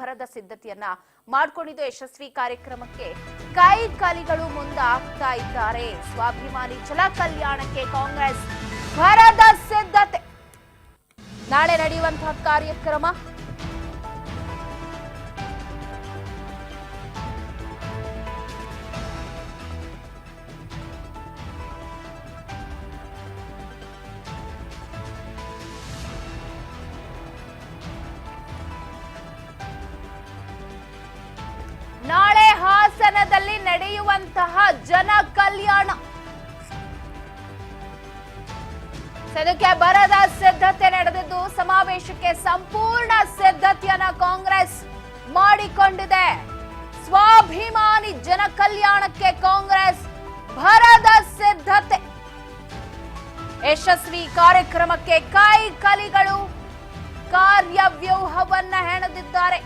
ಭರದ ಸಿದ್ಧತೆಯನ್ನ ಮಾಡಿಕೊಂಡಿದ್ದು ಯಶಸ್ವಿ ಕಾರ್ಯಕ್ರಮಕ್ಕೆ ಕೈ ಕಾಲಿಗಳು ಮುಂದಾಗ್ತಾ ಇದ್ದಾರೆ. ಸ್ವಾಭಿಮಾನಿ ಜನ ಕಲ್ಯಾಣಕ್ಕೆ ಕಾಂಗ್ರೆಸ್ ಭರದ ಸಿದ್ಧತೆ. ನಾಳೆ ನಡೆಯುವಂತಹ ಕಾರ್ಯಕ್ರಮ ನಾಳೆ ಹಾಸನದಲ್ಲಿ ನಡೆಯುವಂತಹ ಜನ ಕಲ್ಯಾಣ. ಇದಕ್ಕೆ ಬರದ ಸಿದ್ಧತೆ ನಡೆದಿದ್ದು ಸಮಾವೇಶಕ್ಕೆ ಸಂಪೂರ್ಣ ಸಿದ್ಧತೆಯನ್ನ ಕಾಂಗ್ರೆಸ್ ಮಾಡಿಕೊಂಡಿದೆ. ಸ್ವಾಭಿಮಾನಿ ಜನ ಕಲ್ಯಾಣಕ್ಕೆ ಕಾಂಗ್ರೆಸ್ ಭರದ ಸಿದ್ಧತೆ. ಯಶಸ್ವಿ ಕಾರ್ಯಕ್ರಮಕ್ಕೆ ಕೈ ಕಲಿಗಳು ಕಾರ್ಯವ್ಯೂಹವನ್ನ ಹೆಣೆದಿದ್ದಾರೆ.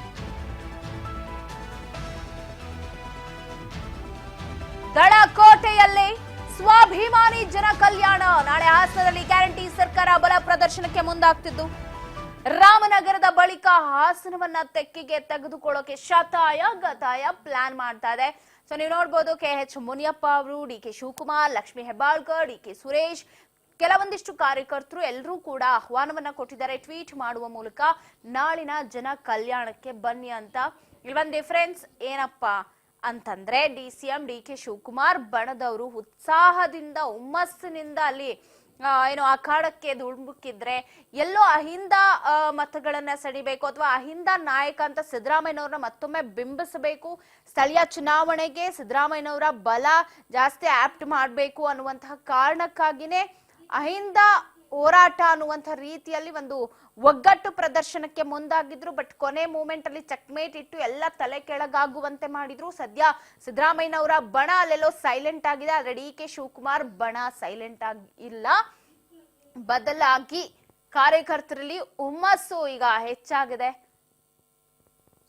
ದಳಕೋಟೆಯಲ್ಲಿ ಸ್ವಾಭಿಮಾನಿ ಜನ ಕಲ್ಯಾಣ. ನಾಳೆ ಹಾಸನದಲ್ಲಿ ಗ್ಯಾರಂಟಿ ಸರ್ಕಾರ ಬಲ ಪ್ರದರ್ಶನಕ್ಕೆ ಮುಂದಾಗ್ತಿದ್ದು ರಾಮನಗರದ ಬಳಿಕ ಹಾಸನವನ್ನ ತೆಕ್ಕಿಗೆ ತೆಗೆದುಕೊಳ್ಳೋಕೆ ಶತಾಯ ಗತಾಯ ಪ್ಲಾನ್ ಮಾಡ್ತಾ ಇದೆ. ಸೊ ನೀವು ನೋಡ್ಬೋದು, KH ಮುನಿಯಪ್ಪ ಅವರು, DK ಶಿವಕುಮಾರ್, ಲಕ್ಷ್ಮೀ ಹೆಬ್ಬಾಳ್ಕರ್, DK ಸುರೇಶ್, ಕೆಲವೊಂದಿಷ್ಟು ಕಾರ್ಯಕರ್ತರು ಎಲ್ಲರೂ ಕೂಡ ಆಹ್ವಾನವನ್ನ ಕೊಟ್ಟಿದ್ದಾರೆ ಟ್ವೀಟ್ ಮಾಡುವ ಮೂಲಕ. ನಾಳಿನ ಜನ ಕಲ್ಯಾಣಕ್ಕೆ ಬನ್ನಿ ಅಂತ. ಇಲ್ಲೊಂದು ಡಿಫರೆನ್ಸ್ ಏನಪ್ಪಾ ಅಂತಂದ್ರೆ, DCM DK ಶಿವಕುಮಾರ್ ಬಣದವರು ಉತ್ಸಾಹದಿಂದ ಹುಮ್ಮಸ್ಸಿನಿಂದ ಅಲ್ಲಿ ಅಖಾಡಕ್ಕೆ ಧುಮುಕಿದ್ರೆ ಎಲ್ಲೋ ಅಹಿಂದ ಮತಗಳನ್ನ ಸೆಳಿಬೇಕು ಅಥವಾ ಅಹಿಂದ ನಾಯಕ ಅಂತ ಸಿದ್ದರಾಮಯ್ಯನವ್ರನ್ನ ಮತ್ತೊಮ್ಮೆ ಬಿಂಬಿಸಬೇಕು, ಸ್ಥಳೀಯ ಚುನಾವಣೆಗೆ ಸಿದ್ದರಾಮಯ್ಯನವರ ಬಲ ಜಾಸ್ತಿ ಆಪ್ಟ್ ಮಾಡಬೇಕು ಅನ್ನುವಂತಹ ಕಾರಣಕ್ಕಾಗಿನೇ ಅಹಿಂದ ಹೋರಾಟ ಅನ್ನುವಂಥ ರೀತಿಯಲ್ಲಿ ಒಂದು ಒಗ್ಗಟ್ಟು ಪ್ರದರ್ಶನಕ್ಕೆ ಮುಂದಾಗಿದ್ರು. ಬಟ್ ಕೊನೆ ಮೂಮೆಂಟ್ ಅಲ್ಲಿ ಚೆಕ್ಮೇಟ್ ಇಟ್ಟು ಎಲ್ಲ ತಲೆ ಕೆಳಗಾಗುವಂತೆ ಮಾಡಿದ್ರು. ಸದ್ಯ ಸಿದ್ದರಾಮಯ್ಯನವರ ಬಣ ಅಲ್ಲೆಲ್ಲೋ ಸೈಲೆಂಟ್ ಆಗಿದೆ. ಆದ್ರೆ DK ಶಿವಕುಮಾರ್ ಬಣ ಸೈಲೆಂಟ್ ಆಗಿಲ್ಲ, ಬದಲಾಗಿ ಕಾರ್ಯಕರ್ತರಲ್ಲಿ ಹುಮ್ಮಸ್ಸು ಈಗ ಹೆಚ್ಚಾಗಿದೆ.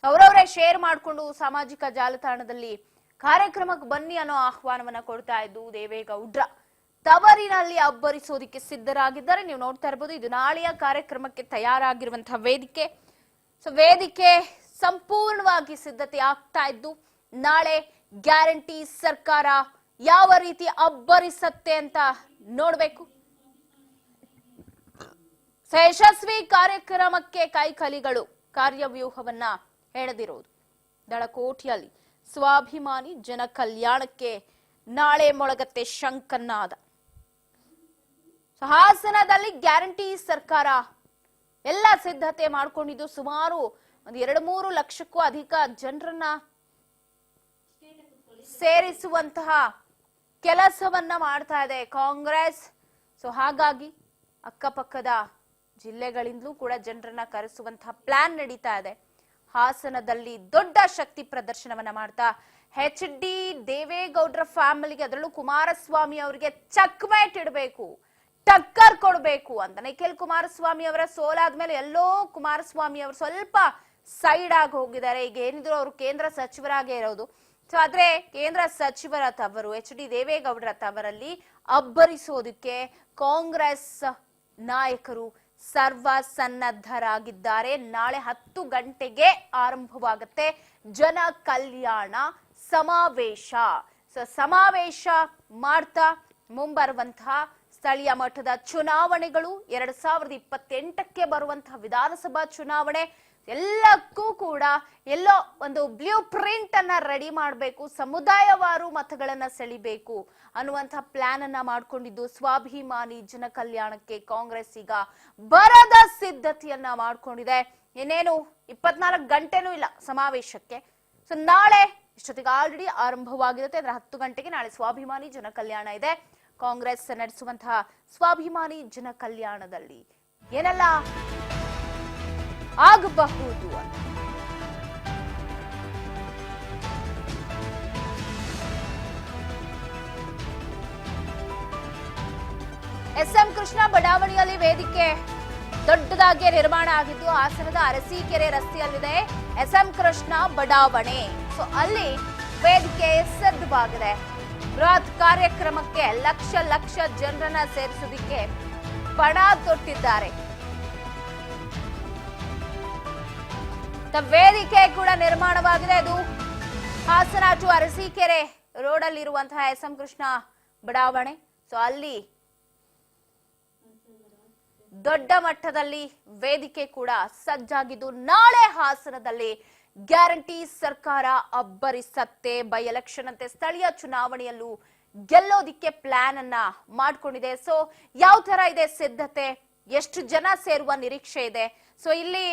ಅವರವರೇ ಶೇರ್ ಮಾಡಿಕೊಂಡು ಸಾಮಾಜಿಕ ಜಾಲತಾಣದಲ್ಲಿ ಕಾರ್ಯಕ್ರಮಕ್ಕೆ ಬನ್ನಿ ಅನ್ನೋ ಆಹ್ವಾನವನ್ನ ಕೊಡ್ತಾ ಇದ್ದು ದೇವೇಗೌಡ್ರ ತವರಿನಲ್ಲಿ ಅಬ್ಬರಿಸೋದಿಕ್ಕೆ ಸಿದ್ಧರಾಗಿದ್ದಾರೆ. ನೀವು ನೋಡ್ತಾ ಇರಬಹುದು, ಇದು ನಾಳೆಯ ಕಾರ್ಯಕ್ರಮಕ್ಕೆ ತಯಾರಾಗಿರುವಂತಹ ವೇದಿಕೆ. ಸೊ ವೇದಿಕೆ ಸಂಪೂರ್ಣವಾಗಿ ಸಿದ್ಧತೆ ಆಗ್ತಾ ಇದ್ದು ನಾಳೆ ಗ್ಯಾರಂಟಿ ಸರ್ಕಾರ ಯಾವ ರೀತಿ ಅಬ್ಬರಿಸತ್ತೆ ಅಂತ ನೋಡ್ಬೇಕು. ಯಶಸ್ವಿ ಕಾರ್ಯಕ್ರಮಕ್ಕೆ ಕೈಕಲಿಗಳು ಕಾರ್ಯವ್ಯೂಹವನ್ನ ಹೆಣೆದಿರುವುದು ದಳಕೋಟೆಯಲ್ಲಿ ಸ್ವಾಭಿಮಾನಿ ಜನ ಕಲ್ಯಾಣಕ್ಕೆ ನಾಳೆ ಮೊಳಗತ್ತೆ ಶಂಕನಾದ. ಹಾಸನದಲ್ಲಿ ಗ್ಯಾರಂಟಿ ಸರ್ಕಾರ ಎಲ್ಲ ಸಿದ್ಧತೆ ಮಾಡಿಕೊಂಡಿದ್ದು ಸುಮಾರು 2-3 ಲಕ್ಷಕ್ಕೂ ಅಧಿಕ ಜನರನ್ನ ಸೇರಿಸುವಂತಹ ಕೆಲಸವನ್ನ ಮಾಡ್ತಾ ಇದೆ ಕಾಂಗ್ರೆಸ್. ಸೊ ಹಾಗಾಗಿ ಅಕ್ಕಪಕ್ಕದ ಜಿಲ್ಲೆಗಳಿಂದಲೂ ಕೂಡ ಜನರನ್ನ ಕರೆಸುವಂತಹ ಪ್ಲಾನ್ ನಡೀತಾ ಇದೆ. ಹಾಸನದಲ್ಲಿ ದೊಡ್ಡ ಶಕ್ತಿ ಪ್ರದರ್ಶನವನ್ನ ಮಾಡ್ತಾ HD ದೇವೇಗೌಡರ ಫ್ಯಾಮಿಲಿಗೆ, ಅದರಲ್ಲೂ ಕುಮಾರಸ್ವಾಮಿ ಅವರಿಗೆ ಚಕ್ಮೇಟ್ ಇಡಬೇಕು, ಟಕ್ಕರ್ ಕೊಡಬೇಕು ಅಂತ. ನಿಖಿಲ್ ಕುಮಾರಸ್ವಾಮಿ ಅವರ ಸೋಲಾದ್ಮೇಲೆ ಎಲ್ಲೋ ಕುಮಾರಸ್ವಾಮಿ ಅವರು ಸ್ವಲ್ಪ ಸೈಡ್ ಆಗಿ ಹೋಗಿದ್ದಾರೆ. ಈಗ ಏನಿದ್ರು ಅವರು ಕೇಂದ್ರ ಸಚಿವರಾಗೇ ಇರೋದು. ಸೊ ಆದ್ರೆ ಕೇಂದ್ರ ಸಚಿವರ ತವರು HD ದೇವೇಗೌಡರ ತವರಲ್ಲಿ ಅಬ್ಬರಿಸೋದಕ್ಕೆ ಕಾಂಗ್ರೆಸ್ ನಾಯಕರು ಸರ್ವ ಸನ್ನದ್ಧರಾಗಿದ್ದಾರೆ. ನಾಳೆ 10 ಗಂಟೆಗೆ ಆರಂಭವಾಗುತ್ತೆ ಜನ ಕಲ್ಯಾಣ ಸಮಾವೇಶ. ಸೊ ಸಮಾವೇಶ ಮಾಡ್ತಾ ಮುಂಬರುವಂತಹ ಸ್ಥಳೀಯ ಮಟ್ಟದ ಚುನಾವಣೆಗಳು, 2028ಕ್ಕೆ ಬರುವಂತಹ ವಿಧಾನಸಭಾ ಚುನಾವಣೆ ಎಲ್ಲಕ್ಕೂ ಕೂಡ ಎಲ್ಲೋ ಒಂದು ಬ್ಲೂ ಪ್ರಿಂಟ್ ಅನ್ನ ರೆಡಿ ಮಾಡಬೇಕು, ಸಮುದಾಯವಾರು ಮತಗಳನ್ನ ಸೆಳಿಬೇಕು ಅನ್ನುವಂತಹ ಪ್ಲಾನ್ ಅನ್ನ ಮಾಡ್ಕೊಂಡಿದ್ದು ಸ್ವಾಭಿಮಾನಿ ಜನ ಕಲ್ಯಾಣಕ್ಕೆ ಕಾಂಗ್ರೆಸ್ ಈಗ ಬರದ ಸಿದ್ಧತೆಯನ್ನ ಮಾಡ್ಕೊಂಡಿದೆ. ಇನ್ನೇನು 24 ಗಂಟೆನೂ ಇಲ್ಲ ಸಮಾವೇಶಕ್ಕೆ. ಸೊ ನಾಳೆ ಇಷ್ಟೊತ್ತಿಗೆ ಆಲ್ರೆಡಿ ಆರಂಭವಾಗಿರುತ್ತೆ. ಅಂದ್ರೆ 10 ಗಂಟೆಗೆ ನಾಳೆ ಸ್ವಾಭಿಮಾನಿ ಜನ ಕಲ್ಯಾಣ ಇದೆ. ಕಾಂಗ್ರೆಸ್ ನಡೆಸುವಂತಹ ಸ್ವಾಭಿಮಾನಿ ಜನ ಕಲ್ಯಾಣದಲ್ಲಿ ಏನೆಲ್ಲ ಆಗಬಹುದು ಅಂತ SM ಕೃಷ್ಣ ಬಡಾವಣೆಯಲ್ಲಿ ವೇದಿಕೆ ದೊಡ್ಡದಾಗಿ ನಿರ್ಮಾಣ ಆಗಿದ್ದು ಹಾಸನದ ಅರಸೀಕೆರೆ ರಸ್ತೆಯಲ್ಲಿದೆ SM ಕೃಷ್ಣ ಬಡಾವಣೆ. ಸೊ ಅಲ್ಲಿ ವೇದಿಕೆ ಸಿದ್ಧವಾಗಿದೆ. ಬೃಹತ್ ಕಾರ್ಯಕ್ರಮಕ್ಕೆ ಲಕ್ಷ ಜನರನ್ನ ಸೇರಿಸೋದಿಕ್ಕೆ ಪಣ ತೊಟ್ಟಿದ್ದಾರೆ. ವೇದಿಕೆ ಕೂಡ ನಿರ್ಮಾಣವಾಗಿದೆ. ಅದು ಹಾಸನ ಟು ಅರಸೀಕೆರೆ ರೋಡ್ ಅಲ್ಲಿ ಇರುವಂತಹ ಎಸ್.ಎಂ. ಕೃಷ್ಣ ಬಡಾವಣೆ. ಸೊ ಅಲ್ಲಿ ದೊಡ್ಡ ಮಟ್ಟದಲ್ಲಿ ವೇದಿಕೆ ಕೂಡ ಸಜ್ಜಾಗಿದ್ದು ನಾಳೆ ಹಾಸನದಲ್ಲಿ ಗ್ಯಾರಂಟಿ ಸರ್ಕಾರ ಅಬ್ಬರಿಸತ್ತೆ. ಬೈ ಎಲೆಕ್ಷನ್ ಅಂತೆ ಸ್ಥಳೀಯ ಚುನಾವಣೆಯಲ್ಲೂ ಗೆಲ್ಲೋದಿಕ್ಕೆ ಪ್ಲಾನ್ ಅನ್ನ ಮಾಡ್ಕೊಂಡಿದೆ. ಸೊ ಯಾವ ತರ ಇದೆ ಸಿದ್ಧತೆ, ಎಷ್ಟು ಜನ ಸೇರುವ ನಿರೀಕ್ಷೆ ಇದೆ? ಸೊ ಇಲ್ಲಿ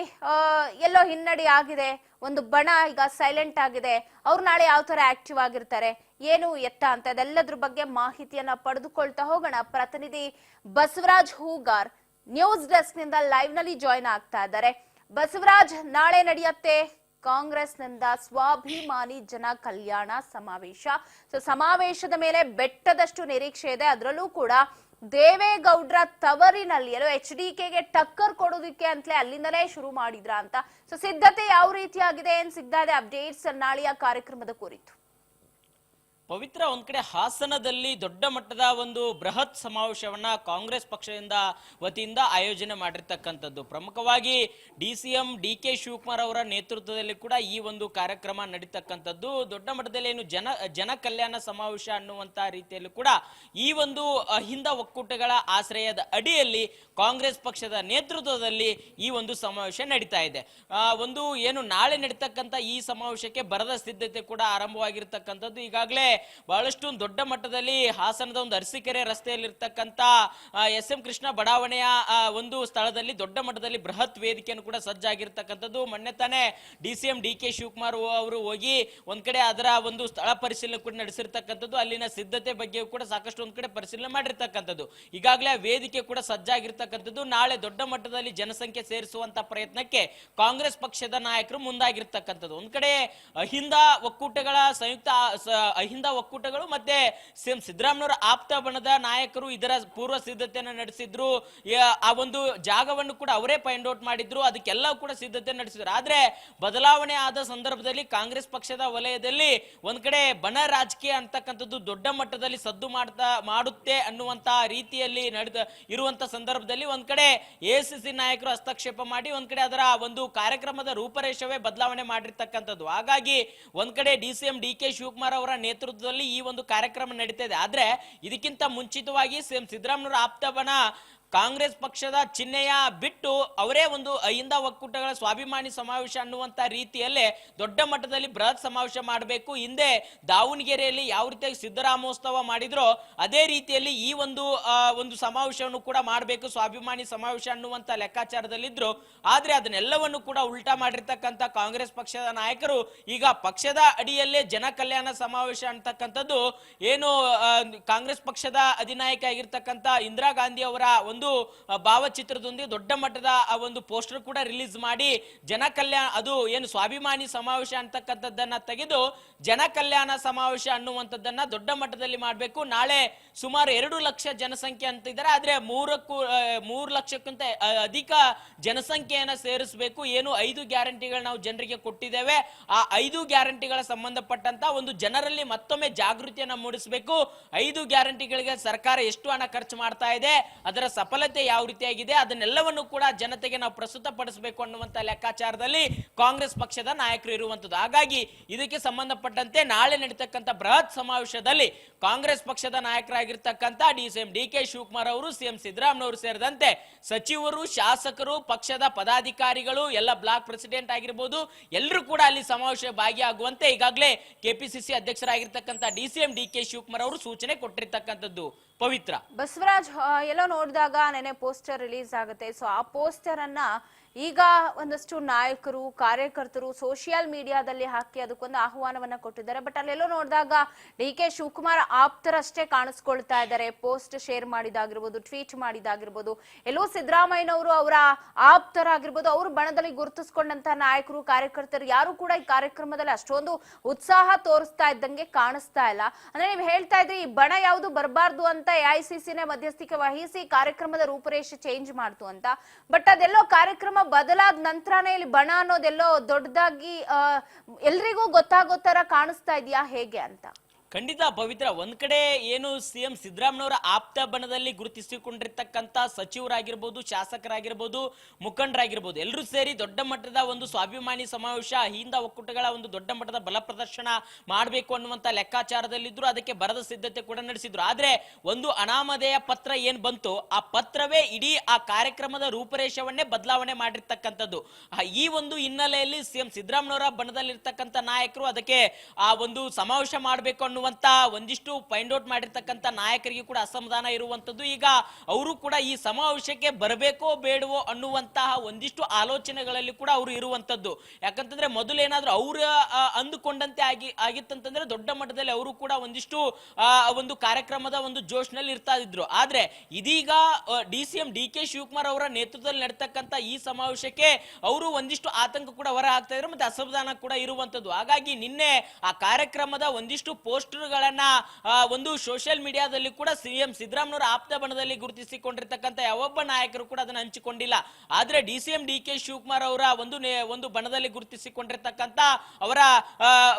ಎಲ್ಲೋ ಹಿನ್ನಡೆ ಆಗಿದೆ, ಒಂದು ಬಣ ಈಗ ಸೈಲೆಂಟ್ ಆಗಿದೆ. ಅವ್ರು ನಾಳೆ ಯಾವ ತರ ಆಕ್ಟಿವ್ ಆಗಿರ್ತಾರೆ, ಏನು ಎತ್ತ ಅಂತ ಅದೆಲ್ಲದ್ರ ಬಗ್ಗೆ ಮಾಹಿತಿಯನ್ನ ಪಡೆದುಕೊಳ್ತಾ ಹೋಗೋಣ. ಪ್ರತಿನಿಧಿ ಬಸವರಾಜ್ ಹೂಗಾರ್ ನ್ಯೂಸ್ ಡೆಸ್ಕ್ ನಿಂದ ಲೈವ್ ನಲ್ಲಿ ಜಾಯಿನ್ ಆಗ್ತಾ ಇದ್ದಾರೆ. ಬಸವರಾಜ್, ನಾಳೆ ನಡೆಯುತ್ತೆ ಕಾಂಗ್ರೆಸ್ನಿಂದ ಸ್ವಾಭಿಮಾನಿ ಜನ ಕಲ್ಯಾಣ ಸಮಾವೇಶ. ಸೊ ಸಮಾವೇಶದ ಮೇಲೆ ಬೆಟ್ಟದಷ್ಟು ನಿರೀಕ್ಷೆ ಇದೆ. ಅದರಲ್ಲೂ ಕೂಡ ದೇವೇಗೌಡ್ರ ತವರಿನಲ್ಲಿ ಎಲ್ಲೋ HDKಗೆ ಟಕ್ಕರ್ ಕೊಡೋದಕ್ಕೆ ಅಂತಲೇ ಅಲ್ಲಿಂದಲೇ ಶುರು ಮಾಡಿದ್ರ ಅಂತ. ಸೊ ಸಿದ್ಧತೆ ಯಾವ ರೀತಿಯಾಗಿದೆ, ಏನ್ ಸಿಗ್ತಾ ಇದೆ ಅಪ್ಡೇಟ್ಸ್ ನಾಳೆಯ ಕಾರ್ಯಕ್ರಮದ ಕುರಿತು? ಪವಿತ್ರ, ಒಂದ್ ಕಡೆ ಹಾಸನದಲ್ಲಿ ದೊಡ್ಡ ಮಟ್ಟದ ಒಂದು ಬೃಹತ್ ಸಮಾವೇಶವನ್ನ ಕಾಂಗ್ರೆಸ್ ಪಕ್ಷದಿಂದ ವತಿಯಿಂದ ಆಯೋಜನೆ ಮಾಡಿರ್ತಕ್ಕಂಥದ್ದು. ಪ್ರಮುಖವಾಗಿ DCM DK ಶಿವಕುಮಾರ್ ಅವರ ನೇತೃತ್ವದಲ್ಲಿ ಕೂಡ ಈ ಒಂದು ಕಾರ್ಯಕ್ರಮ ನಡೀತಕ್ಕಂಥದ್ದು. ದೊಡ್ಡ ಮಟ್ಟದಲ್ಲಿ ಏನು ಜನ ಕಲ್ಯಾಣ ಸಮಾವೇಶ ಅನ್ನುವಂತ ರೀತಿಯಲ್ಲಿ ಕೂಡ ಈ ಒಂದು ಅಹಿಂದ ಒಕ್ಕೂಟಗಳ ಆಶ್ರಯದ ಅಡಿಯಲ್ಲಿ ಕಾಂಗ್ರೆಸ್ ಪಕ್ಷದ ನೇತೃತ್ವದಲ್ಲಿ ಈ ಒಂದು ಸಮಾವೇಶ ನಡೀತಾ ಇದೆ. ಒಂದು ಏನು ನಾಳೆ ನಡೀತಕ್ಕಂಥ ಈ ಸಮಾವೇಶಕ್ಕೆ ಬರದ ಸಿದ್ಧತೆ ಕೂಡ ಆರಂಭವಾಗಿರ್ತಕ್ಕಂಥದ್ದು. ಈಗಾಗಲೇ ಬಹಳಷ್ಟು ದೊಡ್ಡ ಮಟ್ಟದಲ್ಲಿ ಹಾಸನದ ಒಂದು ಅರಸೀಕೆರೆ ರಸ್ತೆಯಲ್ಲಿರ್ತಕ್ಕಂಥ ಎಸ್.ಎಂ. ಕೃಷ್ಣ ಬಡಾವಣೆಯ ಒಂದು ಸ್ಥಳದಲ್ಲಿ ದೊಡ್ಡ ಮಟ್ಟದಲ್ಲಿ ಬೃಹತ್ ವೇದಿಕೆಯನ್ನು ಕೂಡ ಸಜ್ಜಾಗಿರ್ತಕ್ಕಂಥದ್ದು. ಮೊನ್ನೆ ತಾನೇ DCM DK ಶಿವಕುಮಾರ್ ಅವರು ಹೋಗಿ ಒಂದ್ ಕಡೆ ಅದರ ಒಂದು ಸ್ಥಳ ಪರಿಶೀಲನೆ ಕೂಡ ನಡೆಸಿರ್ತಕ್ಕಂಥದ್ದು. ಅಲ್ಲಿನ ಸಿದ್ಧತೆ ಬಗ್ಗೆ ಕೂಡ ಸಾಕಷ್ಟು ಒಂದ್ ಕಡೆ ಪರಿಶೀಲನೆ ಮಾಡಿರ್ತಕ್ಕಂಥದ್ದು. ಈಗಾಗಲೇ ವೇದಿಕೆ ಕೂಡ ಸಜ್ಜಾಗಿರ್ತಕ್ಕಂಥದ್ದು. ನಾಳೆ ದೊಡ್ಡ ಮಟ್ಟದಲ್ಲಿ ಜನಸಂಖ್ಯೆ ಸೇರಿಸುವಂತ ಪ್ರಯತ್ನಕ್ಕೆ ಕಾಂಗ್ರೆಸ್ ಪಕ್ಷದ ನಾಯಕರು ಮುಂದಾಗಿರ್ತಕ್ಕಂಥದ್ದು. ಒಂದ್ ಕಡೆ ಅಹಿಂದ ಒಕ್ಕೂಟಗಳ ಸಂಯುಕ್ತ ಅಹಿಂದ ಒಕ್ಕೂಟಗಳು ಮತ್ತೆ ಸಿಎಂ ಸಿದ್ದರಾಮಯ್ಯನವರ ಆಪ್ತ ಬಣದ ನಾಯಕರು ಇದರ ಪೂರ್ವ ಸಿದ್ಧತೆಯನ್ನು ನಡೆಸಿದ್ರು. ಆ ಒಂದು ಜಾಗವನ್ನು ಕೂಡ ಅವರೇ ಫೈಂಡ್ ಔಟ್ ಮಾಡಿದ್ರು, ಅದಕ್ಕೆಲ್ಲ ಕೂಡ ಸಿದ್ಧತೆ ನಡೆಸಿದ್ರು. ಆದ್ರೆ ಬದಲಾವಣೆ ಆದ ಸಂದರ್ಭದಲ್ಲಿ ಕಾಂಗ್ರೆಸ್ ಪಕ್ಷದ ವಲಯದಲ್ಲಿ ಒಂದ್ ಕಡೆ ಬಣ ರಾಜಕೀಯ ಅಂತಕ್ಕಂಥದ್ದು ದೊಡ್ಡ ಮಟ್ಟದಲ್ಲಿ ಸದ್ದು ಮಾಡುತ್ತೆ ಅನ್ನುವಂತ ರೀತಿಯಲ್ಲಿ ಇರುವಂತ ಸಂದರ್ಭದಲ್ಲಿ ಒಂದ್ ಕಡೆ ACC ನಾಯಕರು ಹಸ್ತಕ್ಷೇಪ ಮಾಡಿ ಒಂದ್ ಕಡೆ ಅದರ ಒಂದು ಕಾರ್ಯಕ್ರಮದ ರೂಪರೇಷವೇ ಬದಲಾವಣೆ ಮಾಡಿರ್ತಕ್ಕಂಥದ್ದು. ಹಾಗಾಗಿ ಒಂದ್ ಕಡೆ DCM DK ಶಿವಕುಮಾರ್ ಅವರ ನೇತೃತ್ವದಲ್ಲಿ ಈ ಒಂದು ಕಾರ್ಯಕ್ರಮ ನಡೀತಾ ಇದೆ. ಆದ್ರೆ ಇದಕ್ಕಿಂತ ಮುಂಚಿತವಾಗಿ ಸಿಎಂ ಸಿದ್ದರಾಮಯ್ಯನವರ ಆಪ್ತ ಬಣ ಕಾಂಗ್ರೆಸ್ ಪಕ್ಷದ ಚಿಹ್ನೆಯ ಬಿಟ್ಟು ಅವರೇ ಒಂದು ಅಹಿಂದ ಒಕ್ಕೂಟಗಳ ಸ್ವಾಭಿಮಾನಿ ಸಮಾವೇಶ ಅನ್ನುವಂತ ರೀತಿಯಲ್ಲೇ ದೊಡ್ಡ ಮಟ್ಟದಲ್ಲಿ ಬೃಹತ್ ಸಮಾವೇಶ ಮಾಡಬೇಕು. ಹಿಂದೆ ದಾವಣಗೆರೆಯಲ್ಲಿ ಯಾವ ರೀತಿಯಾಗಿ ಸಿದ್ದರಾಮೋತ್ಸವ ಮಾಡಿದ್ರೋ ಅದೇ ರೀತಿಯಲ್ಲಿ ಈ ಒಂದು ಸಮಾವೇಶವನ್ನು ಕೂಡ ಮಾಡಬೇಕು, ಸ್ವಾಭಿಮಾನಿ ಸಮಾವೇಶ ಅನ್ನುವಂತ ಲೆಕ್ಕಾಚಾರದಲ್ಲಿದ್ರು. ಆದ್ರೆ ಅದನ್ನೆಲ್ಲವನ್ನು ಕೂಡ ಉಲ್ಟಾ ಮಾಡಿರ್ತಕ್ಕಂಥ ಕಾಂಗ್ರೆಸ್ ಪಕ್ಷದ ನಾಯಕರು ಈಗ ಪಕ್ಷದ ಅಡಿಯಲ್ಲೇ ಜನ ಕಲ್ಯಾಣ ಸಮಾವೇಶ ಅಂತಕ್ಕಂಥದ್ದು ಏನು ಕಾಂಗ್ರೆಸ್ ಪಕ್ಷದ ಅಧಿನಾಯಕ ಆಗಿರ್ತಕ್ಕಂಥ ಇಂದಿರಾ ಗಾಂಧಿ ಅವರ ಒಂದು ಭಾವಚಿತ್ರದೊಂದಿಗೆ ದೊಡ್ಡ ಮಟ್ಟದ ಒಂದು ಪೋಸ್ಟರ್ ಕೂಡ ರಿಲೀಸ್ ಮಾಡಿ ಜನ ಕಲ್ಯಾಣ, ಅದು ಏನು ಸ್ವಾಭಿಮಾನಿ ಸಮಾವೇಶ ಅಂತಕ್ಕಂಥದ್ದನ್ನ ತೆಗೆದು ಜನ ಕಲ್ಯಾಣ ಸಮಾವೇಶ ಅನ್ನುವಂಥದ್ದನ್ನ ದೊಡ್ಡ ಮಟ್ಟದಲ್ಲಿ ಮಾಡಬೇಕು. ನಾಳೆ ಸುಮಾರು 2 ಲಕ್ಷ ಜನಸಂಖ್ಯೆ ಅಂತ ಇದ್ದಾರೆ. ಆದ್ರೆ 3 ಲಕ್ಷಕ್ಕಿಂತ ಅಧಿಕ ಜನಸಂಖ್ಯೆಯನ್ನ ಸೇರಿಸಬೇಕು. ಏನು 5 ಗ್ಯಾರಂಟಿಗಳು ನಾವು ಜನರಿಗೆ ಕೊಟ್ಟಿದ್ದೇವೆ, ಆ 5 ಗ್ಯಾರಂಟಿಗಳ ಸಂಬಂಧಪಟ್ಟಂತ ಒಂದು ಜನರಲ್ಲಿ ಮತ್ತೊಮ್ಮೆ ಜಾಗೃತಿಯನ್ನ ಮೂಡಿಸಬೇಕು. 5 ಗ್ಯಾರಂಟಿಗಳಿಗೆ ಸರ್ಕಾರ ಎಷ್ಟು ಹಣ ಖರ್ಚು ಮಾಡ್ತಾ ಇದೆ, ಅದರ ಸಫಲತೆ ಯಾವ ರೀತಿಯಾಗಿದೆ, ಅದನ್ನೆಲ್ಲವನ್ನು ಕೂಡ ಜನತೆಗೆ ನಾವು ಪ್ರಸ್ತುತ ಪಡಿಸಬೇಕು ಅನ್ನುವಂತ ಲೆಕ್ಕಾಚಾರದಲ್ಲಿ ಕಾಂಗ್ರೆಸ್ ಪಕ್ಷದ ನಾಯಕರು ಇರುವಂತದ್ದು. ಹಾಗಾಗಿ ಇದಕ್ಕೆ ಸಂಬಂಧಪಟ್ಟಂತೆ ನಾಳೆ ನಡೀತಕ್ಕಂಥ ಬೃಹತ್ ಸಮಾವೇಶದಲ್ಲಿ ಕಾಂಗ್ರೆಸ್ ಪಕ್ಷದ ನಾಯಕರಾಗಿರ್ತಕ್ಕಂಥ DCM DK ಶಿವಕುಮಾರ್ ಅವರು, ಸಿಎಂ ಸಿದ್ದರಾಮಯ್ಯನವರು ಸೇರಿದಂತೆ ಸಚಿವರು, ಶಾಸಕರು, ಪಕ್ಷದ ಪದಾಧಿಕಾರಿಗಳು, ಎಲ್ಲ ಬ್ಲಾಕ್ ಪ್ರೆಸಿಡೆಂಟ್ ಆಗಿರ್ಬೋದು, ಎಲ್ಲರೂ ಕೂಡ ಅಲ್ಲಿ ಸಮಾವೇಶ ಭಾಗಿಯಾಗುವಂತೆ ಈಗಾಗಲೇ KPCC ಅಧ್ಯಕ್ಷರಾಗಿರ್ತಕ್ಕಂಥ DCM DK ಶಿವಕುಮಾರ್ ಅವರು ಸೂಚನೆ ಕೊಟ್ಟಿರ್ತಕ್ಕಂಥದ್ದು. ಪವಿತ್ರ, ಬಸವರಾಜ್, ಎಲ್ಲೋ ನೋಡಿದಾಗ ನೆನೆ ಪೋಸ್ಟರ್ ರಿಲೀಸ್ ಆಗುತ್ತೆ. ಸೊ ಆ ಪೋಸ್ಟರ್ ಅನ್ನ ಈಗ ಒಂದಷ್ಟು ನಾಯಕರು, ಕಾರ್ಯಕರ್ತರು ಸೋಷಿಯಲ್ ಮೀಡಿಯಾದಲ್ಲಿ ಹಾಕಿ ಅದಕ್ಕೊಂದು ಆಹ್ವಾನವನ್ನ ಕೊಟ್ಟಿದ್ದಾರೆ. ಬಟ್ ಅಲ್ಲೆಲ್ಲೋ ನೋಡಿದಾಗ DK ಶಿವಕುಮಾರ್ ಆಪ್ತರಷ್ಟೇ ಕಾಣಿಸ್ಕೊಳ್ತಾ ಇದ್ದಾರೆ. ಪೋಸ್ಟ್ ಶೇರ್ ಮಾಡಿದಾಗಿರ್ಬೋದು, ಟ್ವೀಟ್ ಮಾಡಿದಾಗಿರ್ಬೋದು, ಎಲ್ಲೋ ಸಿದ್ದರಾಮಯ್ಯನವರು ಅವರ ಆಪ್ತರಾಗಿರ್ಬೋದು, ಅವರು ಬಣದಲ್ಲಿ ಗುರುತಿಸ್ಕೊಂಡಂತ ನಾಯಕರು, ಕಾರ್ಯಕರ್ತರು ಯಾರು ಕೂಡ ಈ ಕಾರ್ಯಕ್ರಮದಲ್ಲಿ ಅಷ್ಟೊಂದು ಉತ್ಸಾಹ ತೋರಿಸ್ತಾ ಇದ್ದಂಗೆ ಕಾಣಿಸ್ತಾ ಇಲ್ಲ. ಅಂದ್ರೆ ನೀವು ಹೇಳ್ತಾ ಇದ್ರಿ ಈ ಬಣ ಯಾವುದು ಬರಬಾರ್ದು ಅಂತ AICCನೇ ಮಧ್ಯಸ್ಥಿಕೆ ವಹಿಸಿ ಕಾರ್ಯಕ್ರಮದ ರೂಪರೇಷೆ ಚೇಂಜ್ ಮಾಡ್ತು ಅಂತ. ಬಟ್ ಅದೆಲ್ಲೋ ಕಾರ್ಯಕ್ರಮ ಬದಲಾದ ನಂತರನೇ ಇಲ್ಲಿ ಬಣ ಅನ್ನೋದೆಲ್ಲೋ ದೊಡ್ಡದಾಗಿ ಎಲ್ರಿಗೂ ಗೊತ್ತಾಗೋ ತರ ಕಾಣಿಸ್ತಾ ಇದೆಯಾ ಹೇಗೆ ಅಂತ? ಖಂಡಿತ ಪವಿತ್ರ, ಒಂದ್ ಕಡೆ ಏನು ಸಿಎಂ ಸಿದ್ದರಾಮಯ್ಯನವರ ಆಪ್ತ ಬಣದಲ್ಲಿ ಗುರುತಿಸಿಕೊಂಡಿರ್ತಕ್ಕಂಥ ಸಚಿವರಾಗಿರ್ಬೋದು, ಶಾಸಕರಾಗಿರ್ಬೋದು, ಮುಖಂಡರಾಗಿರ್ಬೋದು, ಎಲ್ಲರೂ ಸೇರಿ ದೊಡ್ಡ ಮಟ್ಟದ ಒಂದು ಸ್ವಾಭಿಮಾನಿ ಸಮಾವೇಶ, ಹಿಂದ ಒಕ್ಕೂಟಗಳ ಒಂದು ದೊಡ್ಡ ಮಟ್ಟದ ಬಲ ಪ್ರದರ್ಶನ ಮಾಡಬೇಕು ಅನ್ನುವಂತ ಲೆಕ್ಕಾಚಾರದಲ್ಲಿದ್ರು. ಅದಕ್ಕೆ ಬರದ ಸಿದ್ಧತೆ ಕೂಡ ನಡೆಸಿದ್ರು. ಆದ್ರೆ ಒಂದು ಅನಾಮಧೇಯ ಪತ್ರ ಏನ್ ಬಂತು, ಆ ಪತ್ರವೇ ಇಡೀ ಆ ಕಾರ್ಯಕ್ರಮದ ರೂಪರೇಷವನ್ನೇ ಬದಲಾವಣೆ ಮಾಡಿರ್ತಕ್ಕಂಥದ್ದು. ಈ ಒಂದು ಹಿನ್ನೆಲೆಯಲ್ಲಿ ಸಿಎಂ ಸಿದ್ದರಾಮಯ್ಯನವರ ಬಣದಲ್ಲಿರ್ತಕ್ಕಂಥ ನಾಯಕರು ಅದಕ್ಕೆ ಆ ಒಂದು ಸಮಾವೇಶ ಮಾಡಬೇಕು ಅನ್ನುವಂತ ಒಂದಿಷ್ಟು ಫೈಂಡ್ ಔಟ್ ಮಾಡಿರ್ತಕ್ಕಂಥ ನಾಯಕರಿಗೆ ಕೂಡ ಅಸಮಾಧಾನ ಇರುವಂತದ್ದು. ಈಗ ಅವರು ಕೂಡ ಈ ಸಮಾವೇಶಕ್ಕೆ ಬರಬೇಕೋ ಬೇಡವೋ ಅನ್ನುವಂತಹ ಒಂದಿಷ್ಟು ಆಲೋಚನೆಗಳಲ್ಲಿ ಕೂಡ ಅವರು ಇರುವಂತದ್ದು. ಯಾಕಂತಂದ್ರೆ ಮೊದಲೇನಾದ್ರೂ ಅವ್ರ ಅಂದುಕೊಂಡಂತೆ ಆಗಿತ್ತಂತಂದ್ರೆ ದೊಡ್ಡ ಮಟ್ಟದಲ್ಲಿ ಅವರು ಕೂಡ ಒಂದಿಷ್ಟು ಒಂದು ಕಾರ್ಯಕ್ರಮದ ಒಂದು ಜೋಶ್ನಲ್ಲಿ ಇರ್ತಾ ಇದ್ರು. ಆದ್ರೆ ಇದೀಗ DCM DK ಶಿವಕುಮಾರ್ ಅವರ ನೇತೃತ್ವದಲ್ಲಿ ನಡೆತಕ್ಕಂಥ ಈ ಸಮಾವೇಶಕ್ಕೆ ಅವರು ಒಂದಿಷ್ಟು ಆತಂಕ ಕೂಡ ಹೊರ ಹಾಕ್ತಾ ಇದ್ರು, ಮತ್ತೆ ಅಸಮಾಧಾನ ಕೂಡ ಇರುವಂತದ್ದು. ಹಾಗಾಗಿ ನಿನ್ನೆ ಆ ಕಾರ್ಯಕ್ರಮದ ಒಂದಿಷ್ಟು ಪೋಸ್ಟರ್ಗಳನ್ನ ಒಂದು ಸೋಷಿಯಲ್ ಮೀಡಿಯಾದಲ್ಲಿ ಕೂಡ ಸಿಎಂ ಸಿದ್ದರಾಮಯ್ಯನವರ ಆಪ್ತ ಬಣದಲ್ಲಿ ಗುರುತಿಸಿಕೊಂಡಿರ್ತಕ್ಕಂಥ ಯಾವೊಬ್ಬ ನಾಯಕರು ಕೂಡ ಅದನ್ನ ಹಂಚಿಕೊಂಡಿಲ್ಲ. ಆದ್ರೆ DCM DK ಶಿವಕುಮಾರ್ ಅವರ ಒಂದು ಬಣದಲ್ಲಿ ಗುರುತಿಸಿಕೊಂಡಿರ್ತಕ್ಕಂಥ ಅವರ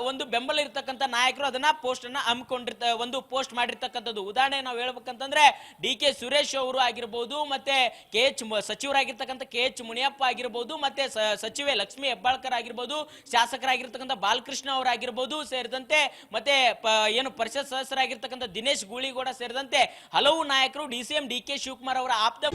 ಒಂದು ಬೆಂಬಲ ಇರ್ತಕ್ಕಂಥ ನಾಯಕರು ಅದನ್ನ ಪೋಸ್ಟ್ ಅನ್ನ ಒಂದು ಪೋಸ್ಟ್ ಮಾಡಿರ್ತಕ್ಕಂಥದ್ದು. ಉದಾಹರಣೆ ನಾವು ಹೇಳ್ಬೇಕಂತಂದ್ರೆ DK ಸುರೇಶ್ ಅವರು ಆಗಿರ್ಬೋದು, ಮತ್ತೆ ಸಚಿವರಾಗಿರ್ತಕ್ಕಂಥ KH ಮುನಿಯಪ್ಪ ಆಗಿರ್ಬೋದು, ಮತ್ತೆ ಸಚಿವೆ ಲಕ್ಷ್ಮಿ ಹೆಬ್ಬಾಳ್ಕರ್ ಆಗಿರ್ಬೋದು, ಶಾಸಕರಾಗಿರ್ತಕ್ಕಂಥ ಬಾಲಕೃಷ್ಣ ಅವರಾಗಿರ್ಬೋದು ಸೇರಿದಂತೆ, ಮತ್ತೆ ಏನು ಪರಿಷತ್ ಸದಸ್ಯರಾಗಿರ್ತಕ್ಕಂಥ ದಿನೇಶ್ ಗೂಳಿಗೌಡ ಸೇರಿದಂತೆ ಹಲವು ನಾಯಕರು DCM DK ಶಿವಕುಮಾರ್ ಅವರ ಆಪ್ತ